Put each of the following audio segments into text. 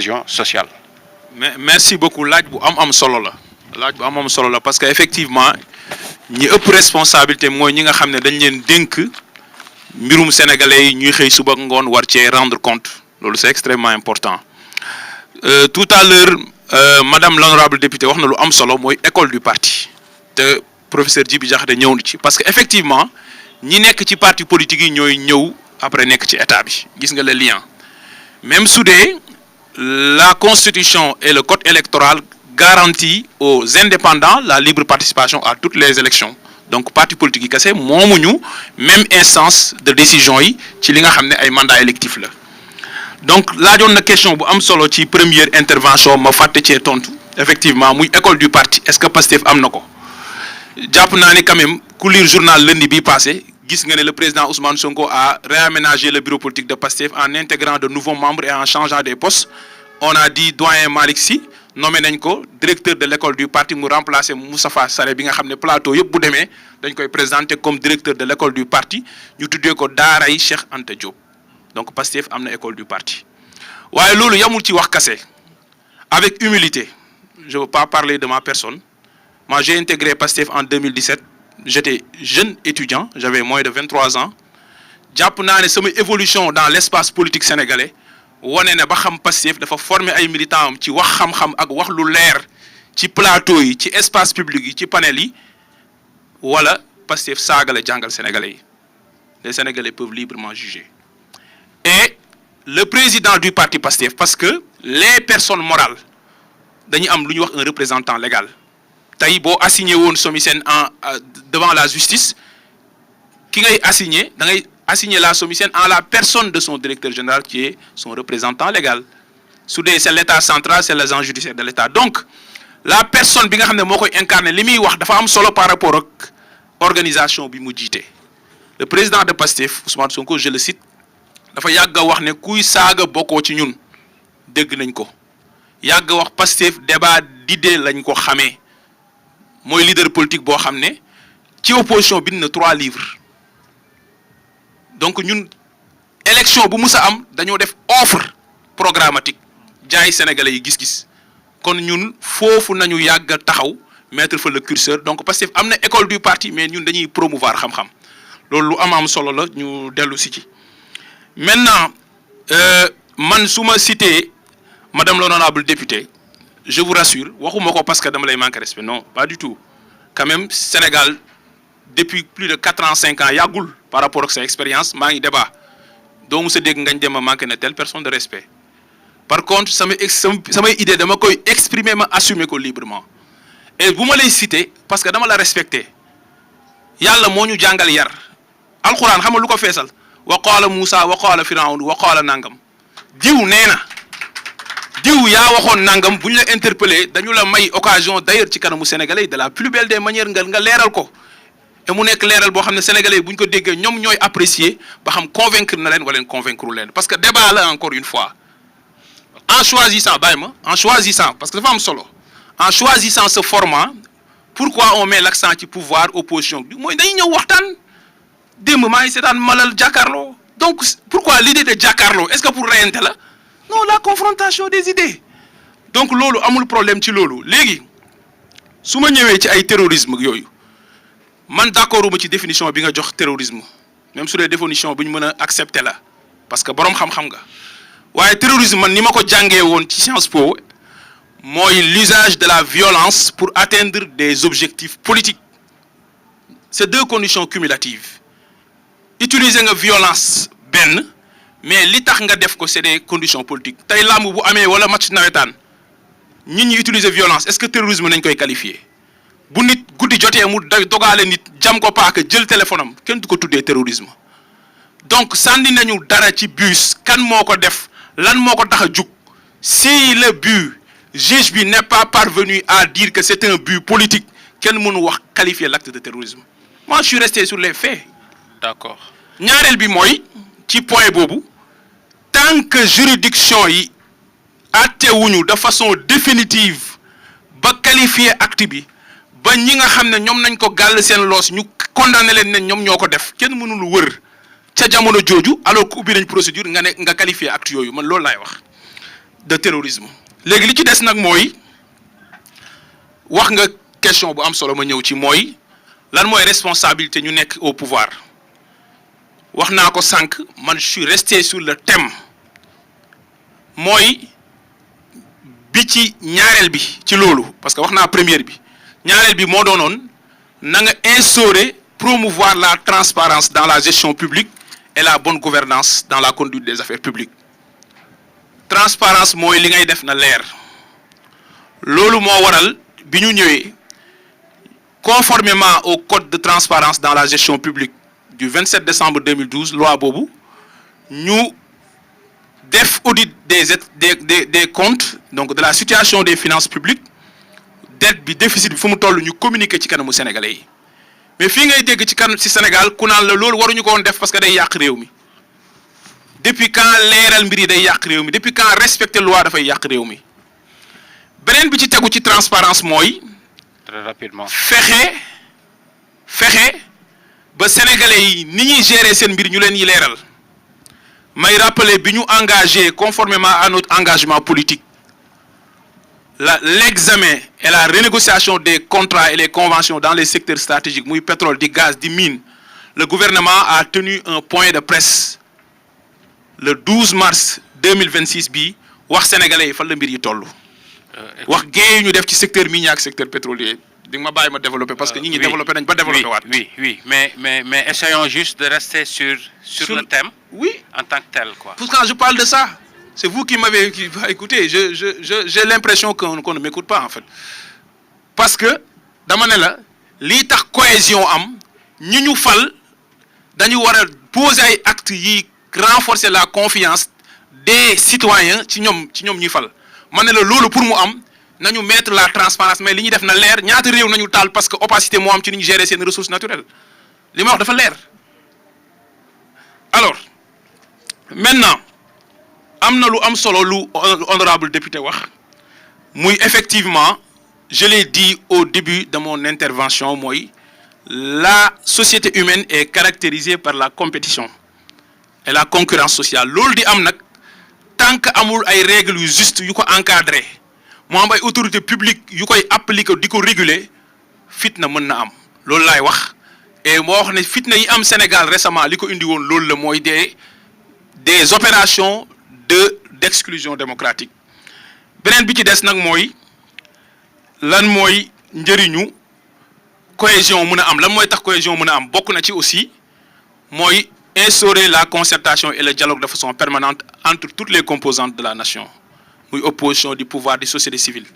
cohésion sociale. Merci beaucoup laaj bu am solo la laaj bu am solo la parce que effectivement ñi ëpp responsabilité mooy ñi nga xam ne dañ leen dénk mbirum sénégalais yi ñuy xëy suba ngoon war cee rendre compte loolu c'est extrêmement important tout à l'heure madame l'honorable députée wax na lu am solo mooy école du parti te professeur Djibi Diakhaté ñëw na ci parce que effectivement ñi nekk ci parti politique yi ñooy ñëw après nekk ci état bi gis nga le lien même su dee la constitution et le code électoral garantit aux indépendants la libre participation à toutes les élections donc parti politique yi kese moomuñu même instance de décision yi ci li nga xam ne ay mandat électif la donc laajoon na question bu am solo ci première intervention ma fàtte cee tontu effectivement muy école du parti est-ce que Pastef am na ko jàpp naa ni quand même ku lire journal lundi bi passé gis nga ne le président Ousmane Sonko a réaménagé le bureau politique de Pastef en intégrant de nouveaux membres et en changeant des postes on a dit doyen Malick Sy nommé nañ ko directeur de l'école du parti mu remplacer Moustapha Sarré bi nga xam ne plateau yëpp bu demee dañ koy présenter comme directeur de l'école du parti ñu tuddee ko daaray Cheikh Anta Diop donc Pastef am na école du parti waaye loolu yamul ci wax kase avec humilité je veux pas parler de ma personne moi j'ai intégré Pastef en 2017 j'étais jeune étudiant j'avais moins de 23 ans jàpp naa ne sama évolution dans l'espace politique sénégalais wane ne ba xam Pastef dafa former ay militants am ci wax xam-xam ak wax lu leer ci plateau yi ci espace public yi ci panel yi wala Pastef saaga la jàngal sénégalais yi les sénégalais peuvent librement juger et le président du parti Pastef parce que les personnes morales dañuy am lu ñuy wax un représentant légal tey boo assigné woon SOMISEN devant la justice ki ngay assigné da ngay assigner la SOMISEN en la personne de son directeur général qui est son représentant légal su dee c'est l'état central c'est l'agent judiciaire de l'état donc la personne bi nga xam ne moo koy incarner li muy wax dafa am solo par rapport ak organisation bi mu jiite le président de Pastef Ousmane Sonko je le cite dafa yàgg a wax ne kuy saaga bokkoo ci ñun dégg nañ ko yàgg a wax Pastef débat d'idées lañ ko xamee mooy leader politique boo xam ne ci opposition bind na 3 livres donc ñun élection bu mus a am dañoo def offre programmatique jaay sénégalais yi gis-gis kon ñun foofu nañu yàgg a taxaw mettre fa le curseur donc parce que am na école du parti mais ñun dañuy promouvoir xam-xam loolu lu am solo la ñu dellu si ci maintenant man su ma cité madame l'honorable députée je vous rassure waxuma ko parce que dama lay manquer respect non pas du tout quand même Sénégal depuis plus de 4 ans 5 ans yàggul par rapport ak sa expérience maa ngi débat doo mu sa dégg ngañ dem a manqué na telle personne de respect par contre samay idée dama koy exprimer ma assumer ko librement et bu ma lay citer parce que dama la respecter yàlla moo ñu jàngal yar alxuraan xam nga lu ko feesal wa qaala Muusa wa qaala Firawna wa qaala nangam diw nee na diw yaa waxoon nangam bu ñu la interpeller dañu la may occasion d'ailleurs ci kanamu sénégalais de la plus belle des manières nga leeral ko et mu nekk leeral boo xam ne sénégalais bu ñu ko déggee ñoom ñooy apprécier ba xam convaincre na leen wala leen convaincre leen parce que débat la encore une fois en choisissant bàyyi ma en choisissant parce que dafa am solo en choisissant ce format pourquoi on met l'accent ci pouvoir opposition bi mooy dañuy ñëw waxtaan démb maa ngi seetaan malal jàkkaarloo donc pourquoi l'idée de jàkkaarloo est-ce que pour reyante la non la confrontation des idées donc loolu amul problème ci loolu léegi su ma ñëwee ci ay terrorisme yooyu man d'accord uma ci définition bi nga jox terrorisme même su dee définition bu ñu mën a accepter la parce que boroom xam-xam nga waaye terrorisme man ni ma ko jàngee woon ci Sciences Po mooy l'usage de la violence pour atteindre des objectifs politiques c'est 2 conditions cumulatives utiliser nga violence benn mais li tax nga def ko c'est des conditions politiques tey làmb bu amee wala match nawetaan nit ñi utiliser violence est-ce que terrorisme nañ koy qualifier bu nit guddi jotee mu dogaale nit jam ko paaka jël téléphone am kenn du ko tuddee terrorisme donc sànni nañu dara ci bus kan moo ko def lan moo ko tax a jug si le but juge bi n'est pas parvenu à dire que c'est un but politique kenn mënu wax qualifier l'acte de terrorisme moi je suis resté sur les faits. D'accord. ñaareel bi mooy ci point boobu tant que juridiction yi àttewuñu de façon définitive ba qualifier acte bi ba ñi nga xam ne ñoom nañ ko gàll seen loos ñu condamné leen ne ñoom ñoo ko def kenn mënul wër ca jamono jooju alors que ubbi nañ procédure nga ne nga qualifier acte yooyu man loolu laay wax de terrorisme. léegi li ci des nag mooy wax nga question bu am solo ma ñëw ci mooy lan mooy responsabilité ñu nekk au pouvoir wax naa ko sànq man je suis resté sur le thème mooy bi ci ñaareel bi ci loolu parce que wax naa première bi ñaareel bi moo doonoon na nga instaurer promouvoir la transparence dans la gestion publique et la bonne gouvernance dans la conduite des affaires publiques transparence mooy li ngay def na leer loolu moo waral bi ñu ñëwee conformément au code de transparence dans la gestion publique du 27 décembre 2012 loi boobu ñu def audit des comptes donc de la situation des finances publiques dette bi déficit bi fu mu toll ñu communiquer ci kanamu sénégalais yi mais fii ngay dégg ci Sénégal ku naan la loolu waruñu ko woon def parce que day yàq réew mi depuis quand leeral mbir yi day yàq réew mi depuis quand respecter loi dafay yàq réew mi beneen bi ci tegu ci transparence mooy très rapidement fexe ba sénégalais yi ni ñuy gérer seen mbir ñu leen yi leeral may rappeler bi ñu engagé conformément à notre engagement politique l'examen et la renégociation des contrats et les conventions dans les secteurs stratégiques muy pétrole di gaz di mine le gouvernement a tenu un point de presse le 12 mars 2026 bii wax sénégalais yi fan la mbir yi toll. wax géey ñu def ci secteur minier ak secteur pétrolier di nga ma bàyyi ma développer parce que ñi développé nañ ba développé waat. oui mais essayons juste de rester sur le thème. Oui. En tant que tel quoi. Pourtant je parle de ça. C'est vous qui m'avez écouté. J'ai l'impression qu'on ne m'écoute pas en fait. Parce que dama ne la lii tax cohésion am ñi ñu fal dañu war a poser ay actes yi renforcer la confiance des citoyens ci ñoom ñuy fal ma ne la loolu pour mu am nañu mettre la transparence mais li ñuy def na leer ñaata réew nañu taal parce que opacité moo am ci ni ñu gérer seen ressources naturelles li ma wax dafa leer alors maintenant am na lu am solo lu honorable député wax muy effectivement je l'ai dit au début de mon intervention mooy la société humaine est caractérisée par la compétition et la concurrence sociale loolu di am nag tant que amul ay règles yu juste yu ko encadrer mu am ay autorités publiques yu koy appliquer di ko réguler fitna mën na am loolu laay wax et moo wax ne fitna yi am Sénégal récemment li ko indi woon loolu la mooy des opérations d'exclusion démocratique beneen bi ci des nag mooy lan mooy njëriñu cohésion mën a am lan mooy tax cohésion mën a am bokk na ci aussi mooy instaurer la concertation et le dialogue de façon permanente entre toutes les composantes de la nation muy opposition du pouvoir di société civile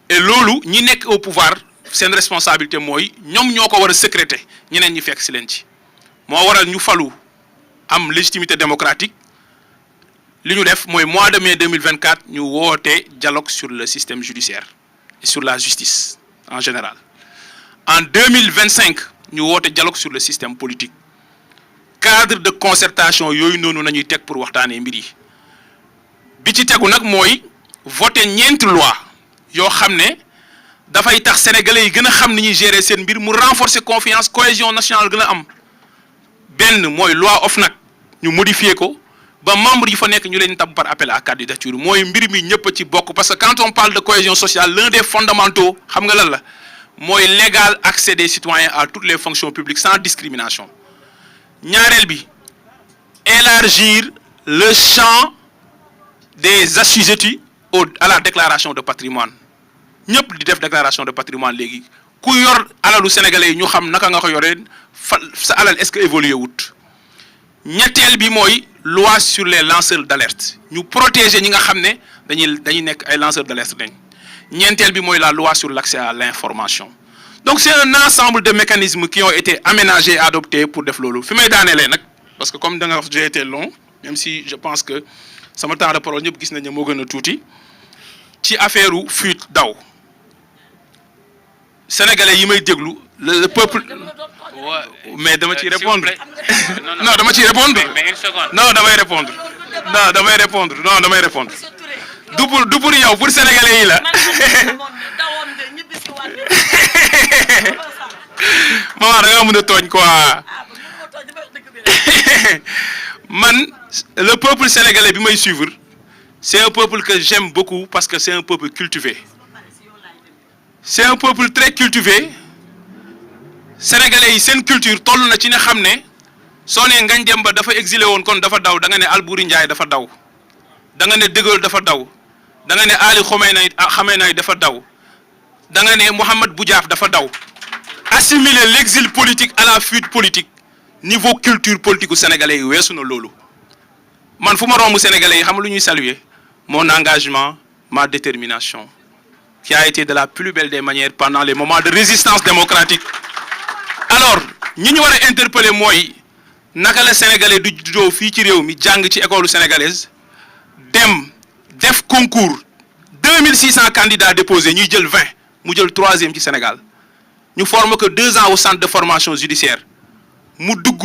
et loolu ñi nekk au pouvoir seen responsabilité mooy ñoom ñoo ko war a sécréter ñeneen ñi fekk si leen ci moo waral ñu falu am légitimité démocratique li ñu def mooy mois de mai 2024 ñu woote dialogue sur le système judiciaire et sur la justice en général en 2025 ñu woote dialogue sur le système politique cadre de concertation yooyu noonu nañuy teg pour waxtaanee mbir yi bi ci tegu nag mooy voter ñeenti loi yoo xam ne dafay tax sénégalais yi gën a xam ni ñuy gérer seen mbir mu renforcer confiance cohésion nationale gën a am benn mooy loi OFNAC ñu modifier ko ba membre yi fa nekk ñu leen tab par appel à candidature mooy mbir mi ñëpp ci bokk parce que quand on parle de cohésion sociale l'un des fondamentaux xam nga lan la mooy l'égal accès des citoyens à toutes les fonctions publiques sans discrimination ñaareel bi élargir le champ des assujettis à la déclaration de patrimoine ñëpp di def déclaration de patrimoine léegi ku yor alalu sénégalais yi ñu xam naka nga ko yoree sa alal est-ce que évolué wut ñetteel bi mooy loi sur les lanceurs d'alerte ñu protéger ñi nga xam ne dañuy nekk ay lanceurs d'alerte lañ ñeenteel bi mooy la loi sur l'accès à l'information donc c'est un ensemble de mécanismes qui ont été aménagés et adoptés pour def loolu fi may daanelee nag parce que comme da nga wax j'ai été long même si je pense que sama temps de parole ñëpp gis nañ ne moo gën a tuuti ci affaire u fuite daw sénégalais yi may déglu le peuple mais dama ciy répondre non dama ciy répondre mais une seconde non damay répondre non damay répondre du pour yow pour sénégalais yi la maman da nga mën a tooñ quoi man le peuple sénégalais bi may suivre c'est un peuple que j'aime beaucoup parce que c'est un peuple cultivé. C'est un peuple très cultivé. Sénégalais yi seen culture toll na ci ne xam ne soo nee Ngagne Demba dafa exilé woon kon dafa daw da nga ne Alboury Ndiaye dafa daw da nga ne De Gaulle dafa daw da nga ne Ali Khamenei dafa daw da nga ne Mohamed Boudiaf dafa daw. Assimiler l'exil politique à la fuite politique niveau culture politique u sénégalais yi weesu na loolu man fu ma romb sénégalais yi xam lu ñuy saluer mon engagement ma détermination qui a été de la plus belle des manières pendant les moments de résistance démocratique. Alors ñi ñu war a interpeller mooy naka la sénégalais du juddoo fii ci réew mi jàng ci école sénégalaise dem def concours 2600 candidats déposés ñuy jël 20 mu jël 3e ci Sénégal ñu forme que 2 ans au centre de formation judiciaire mu dugg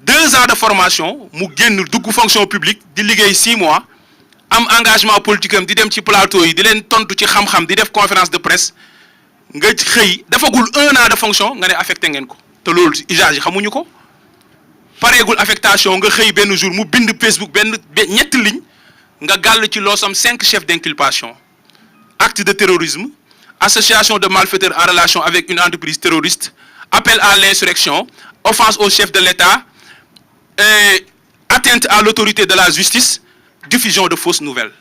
2 ans de formation mu génn dugg fonction publique di liggéey 6 mois am engagement politique am di dem ci plateau yi di leen tontu ci xam-xam di def conférence de presse nga xëy dafagul 1 an de fonction nga ne affecté ngeen ko te loolu usage yi xamuñu ko pareegul affectation nga xëy benn jour mu bind Facebook benn ñetti ligne nga gàll ci loosam 5 chefs d'inculpation acte de terrorisme association de malfaiteurs en relation avec une entreprise terroriste appel à l'insurrection offense au chef de l'État atteinte à l'autorité de la justice diffusion de fausses nouvelles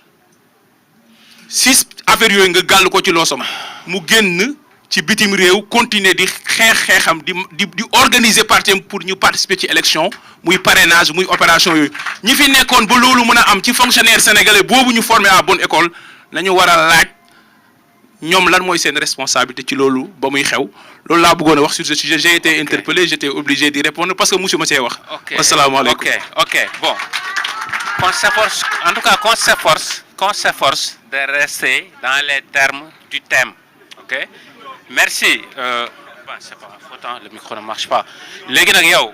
6 affaires yooyu nga gàll ko ci loosam mu génn ci bitim réew continuer di xeexam di organiser parti pour ñu participer ci élection muy parrainage muy opération yooyu ñi fi nekkoon ba loolu mën a am ci fonctionnaire sénégalais boobu ñu formé à bonne école nañu war a laaj ñoom lan mooy seen responsabilité ci loolu ba muy xew loolu laa bëggoon a wax sur ce sujet j'ai été interpellé j'étais obligé d'y répondre parce que monsieur ma see wax. asalaamaaleykum. ok bon qu'on s'efforce en tout cas qu'on s'efforce de rester dans les termes du thème. Ok merci. C'est pas faute, le micro ne marche pas léegi nag yow.